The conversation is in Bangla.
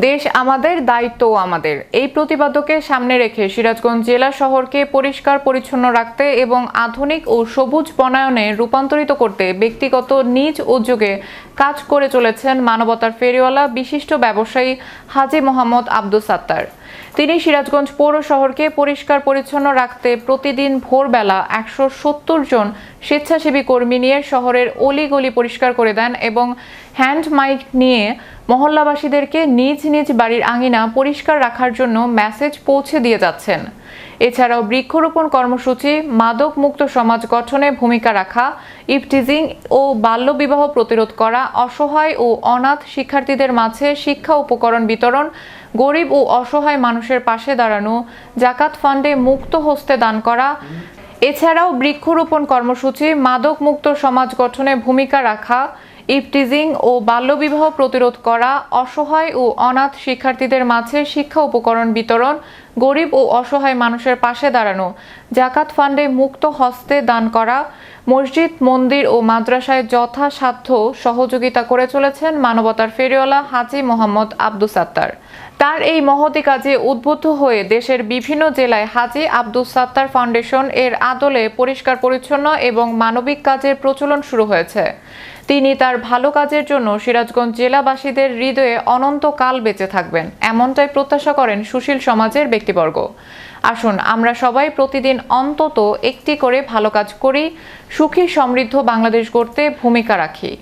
দেশ আমাদের, দায়িত্ব আমাদের, এই প্রতিপাদ্যকে সামনে রেখে সিরাজগঞ্জ জেলা শহরকে পরিষ্কার পরিচ্ছন্ন রাখতে এবং আধুনিক ও সবুজ বনায়নে রূপান্তরিত করতে ব্যক্তিগত নিজ উদ্যোগে কাজ করে চলেছেন মানবতার ফেরিওয়ালা বিশিষ্ট ব্যবসায়ী হাজী মোহাম্মদ আব্দুস সাত্তার। তিনি সিরাজগঞ্জ পৌর শহরকে পরিষ্কার পরিচ্ছন্ন রাখতে প্রতিদিন ভোরবেলা 170 জন স্বেচ্ছাসেবী কর্মী নিয়ে শহরের অলিগলি পরিষ্কার করে দেন এবং হ্যান্ড মাইক নিয়ে মহল্লাবাসীদেরকে নিজ নিজ বাড়ির আঙিনা পরিষ্কার রাখার জন্য মেসেজ পৌঁছে দিয়ে যাচ্ছেন। এছাড়াও বৃক্ষরোপণ কর্মসূচি, মাদক মুক্ত সমাজ গঠনে ভূমিকা রাখা, ইফটিজিং ও বাল্যবিবাহ প্রতিরোধ করা, অসহায় ও অনাথ শিক্ষার্থীদের মাঝে শিক্ষা উপকরণ বিতরণ, গরিব ও অসহায় মানুষের পাশে দাঁড়ানো, জাকাত ফান্ডে মুক্ত হস্তে দান করা, এছাড়াও বৃক্ষরোপণ কর্মসূচি, মাদক মুক্ত সমাজ গঠনে ভূমিকা রাখা, ইফটিজিং ও বাল্যবিবাহ প্রতিরোধ করা, অসহায় ও অনাথ শিক্ষার্থীদের মাঝে শিক্ষা উপকরণ বিতরণ, গরিব ও অসহায় মানুষের পাশে দাঁড়ানো, জাকাত ফান্ডে মুক্ত হস্তে দান করা, মসজিদ, মন্দির ও মাদ্রাসায় যথাসাধ্য সহযোগিতা করে চলেছেন মানবতার ফেরিওয়ালা হাজী মোহাম্মদ আব্দুস সাত্তার। তার এই মহতি কাজে উদ্বুদ্ধ হয়ে দেশের বিভিন্ন জেলায় হাজী আব্দুস সাত্তার ফাউন্ডেশন এর আদলে পরিষ্কার পরিচ্ছন্ন এবং মানবিক কাজের প্রচলন শুরু হয়েছে। তিনি তার ভালো কাজের জন্য সিরাজগঞ্জ জেলাবাসীদের হৃদয়ে অনন্তকাল বেঁচে থাকবেন, এমনটাই প্রত্যাশা করেন সুশীল সমাজের ব্যক্তিবর্গ। আসুন আমরা সবাই প্রতিদিন অন্তত একটি করে ভালো কাজ করি, সুখী সমৃদ্ধ বাংলাদেশ গড়তে ভূমিকা রাখি।